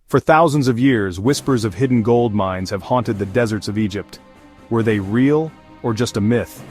For thousands of years, whispers of hidden gold mines have haunted the deserts of Egypt. Were they real, or just a myth?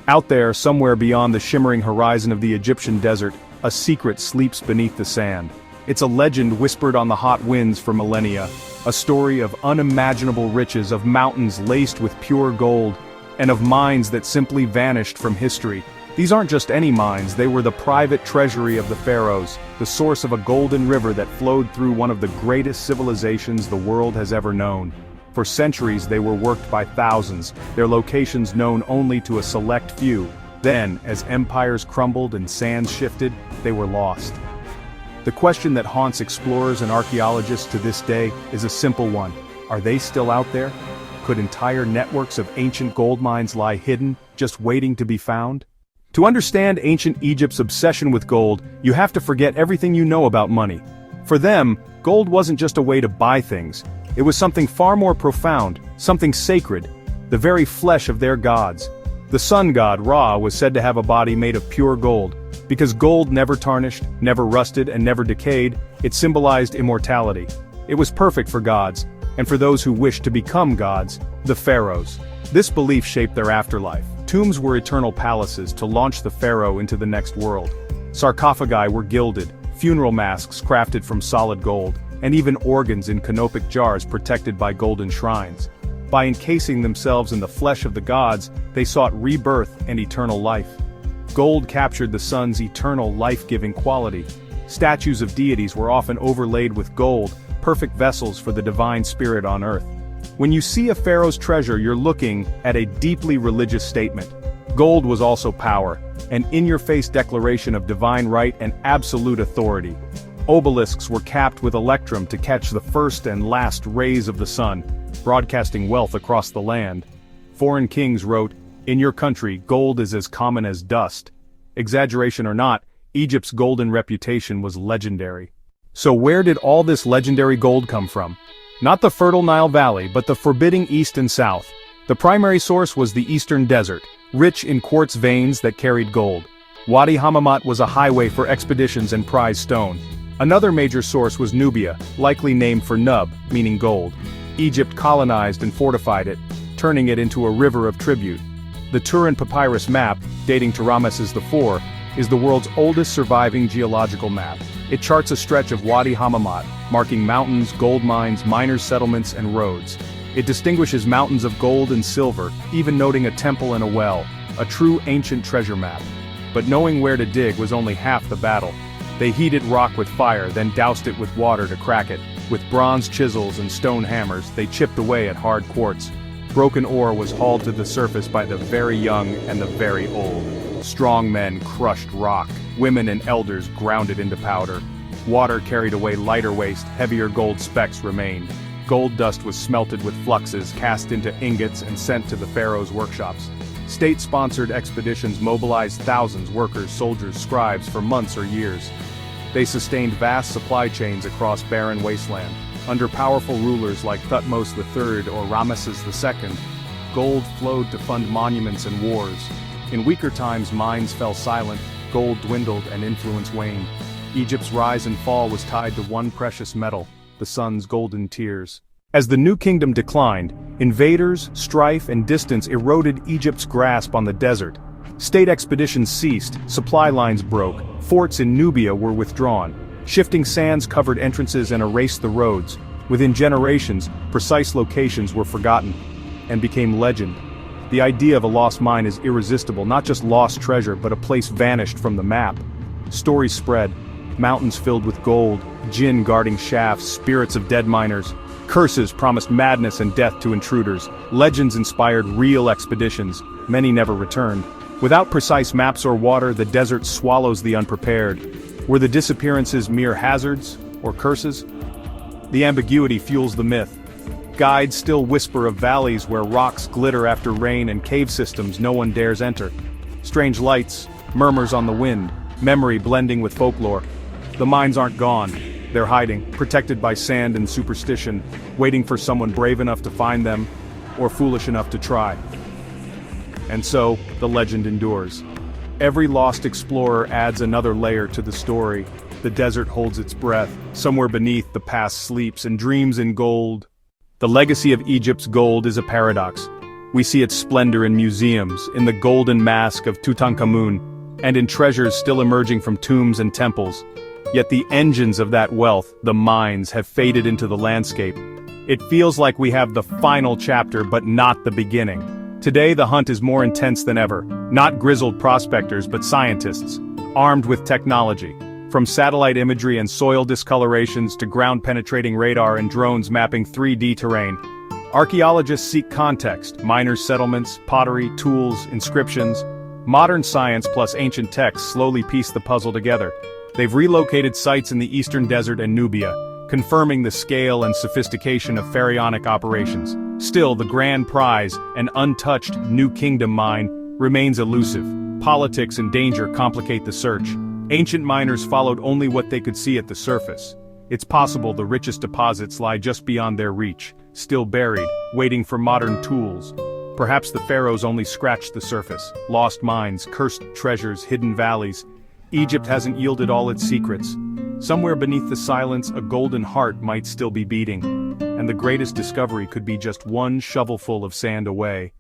Out there, somewhere beyond the shimmering horizon of the Egyptian desert, a secret sleeps beneath the sand. It's a legend whispered on the hot winds for millennia, a story of unimaginable riches, of mountains laced with pure gold, and of mines that simply vanished from history. These aren't just any mines, they were the private treasury of the pharaohs, the source of a golden river that flowed through one of the greatest civilizations the world has ever known. For centuries they were worked by thousands, their locations known only to a select few. Then, as empires crumbled and sands shifted, they were lost. The question that haunts explorers and archaeologists to this day is a simple one. Are they still out there? Could entire networks of ancient gold mines lie hidden, just waiting to be found? To understand ancient Egypt's obsession with gold, you have to forget everything you know about money. For them, gold wasn't just a way to buy things. It was something far more profound, something sacred, the very flesh of their gods. The sun god, Ra, was said to have a body made of pure gold. Because gold never tarnished, never rusted, and never decayed, it symbolized immortality. It was perfect for gods, and for those who wished to become gods, the pharaohs. This belief shaped their afterlife. Tombs were eternal palaces to launch the pharaoh into the next world. Sarcophagi were gilded, funeral masks crafted from solid gold, and even organs in canopic jars protected by golden shrines. By encasing themselves in the flesh of the gods, they sought rebirth and eternal life. Gold captured the sun's eternal life-giving quality. Statues of deities were often overlaid with gold, perfect vessels for the divine spirit on earth. When you see a pharaoh's treasure, you're looking at a deeply religious statement. Gold was also power, an in-your-face declaration of divine right and absolute authority. Obelisks were capped with electrum to catch the first and last rays of the sun, broadcasting wealth across the land. Foreign kings wrote, "In your country, gold is as common as dust." Exaggeration or not, Egypt's golden reputation was legendary. So where did all this legendary gold come from? Not the fertile Nile Valley, but the forbidding east and south. The primary source was the eastern desert, rich in quartz veins that carried gold. Wadi Hammamat was a highway for expeditions and prized stone. Another major source was Nubia, likely named for Nub, meaning gold. Egypt colonized and fortified it, turning it into a river of tribute. The Turin Papyrus map, dating to Ramesses IV, is the world's oldest surviving geological map. It charts a stretch of Wadi Hammamat, marking mountains, gold mines, miners' settlements, and roads. It distinguishes mountains of gold and silver, even noting a temple and a well, a true ancient treasure map. But knowing where to dig was only half the battle. They heated rock with fire, then doused it with water to crack it. With bronze chisels and stone hammers, they chipped away at hard quartz. Broken ore was hauled to the surface by the very young and the very old. Strong men crushed rock, women and elders ground it into powder. Water carried away lighter waste, heavier gold specks remained. Gold dust was smelted with fluxes, cast into ingots and sent to the pharaoh's workshops. State-sponsored expeditions mobilized thousands, workers, soldiers, scribes, for months or years. They sustained vast supply chains across barren wasteland. Under powerful rulers like Thutmose III or Ramesses II, gold flowed to fund monuments and wars. In weaker times, mines fell silent, gold dwindled, and influence waned. Egypt's rise and fall was tied to one precious metal, the sun's golden tears. As the new kingdom declined, invaders, strife, and distance eroded Egypt's grasp on the desert. State expeditions ceased, supply lines broke, forts in Nubia were withdrawn. Shifting sands covered entrances and erased the roads. Within generations, precise locations were forgotten and became legend. The idea of a lost mine is irresistible, not just lost treasure, but a place vanished from the map. Stories spread, mountains filled with gold, jinn guarding shafts, spirits of dead miners. Curses promised madness and death to intruders. Legends inspired real expeditions. Many never returned. Without precise maps or water, the desert swallows the unprepared. Were the disappearances mere hazards, or curses? The ambiguity fuels the myth. Guides still whisper of valleys where rocks glitter after rain and cave systems no one dares enter. Strange lights, murmurs on the wind, memory blending with folklore. The mines aren't gone. They're hiding, protected by sand and superstition, waiting for someone brave enough to find them, or foolish enough to try. And so, the legend endures. Every lost explorer adds another layer to the story. the desert holds its breath. Somewhere beneath, the past sleeps and dreams in gold. The legacy of Egypt's gold is a paradox. We see its splendor in museums, in the golden mask of Tutankhamun, and in treasures still emerging from tombs and temples. Yet the engines of that wealth, the mines, have faded into the landscape. It feels like we have the final chapter but not the beginning. Today the hunt is more intense than ever. Not grizzled prospectors but scientists, armed with technology. From satellite imagery and soil discolorations to ground-penetrating radar and drones mapping 3D terrain. Archaeologists seek context, miners' settlements, pottery, tools, inscriptions. Modern science plus ancient texts slowly piece the puzzle together. They've relocated sites in the eastern desert and Nubia, confirming the scale and sophistication of pharaonic operations. Still, the grand prize, an untouched New Kingdom mine, remains elusive. Politics and danger complicate the search. Ancient miners followed only what they could see at the surface. It's possible the richest deposits lie just beyond their reach, still buried, waiting for modern tools. Perhaps the pharaohs only scratched the surface. Lost mines, cursed treasures, hidden valleys. Egypt hasn't yielded all its secrets. Somewhere beneath the silence, a golden heart might still be beating. And the greatest discovery could be just one shovelful of sand away.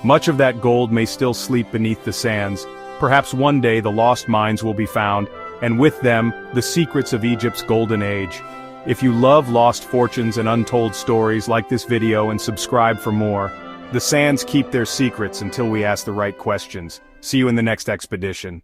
Much of that gold may still sleep beneath the sands. Perhaps one day the lost mines will be found, and with them, the secrets of Egypt's golden age. If you love lost fortunes and untold stories, like this video and subscribe for more. The sands keep their secrets until we ask the right questions. See you in the next expedition.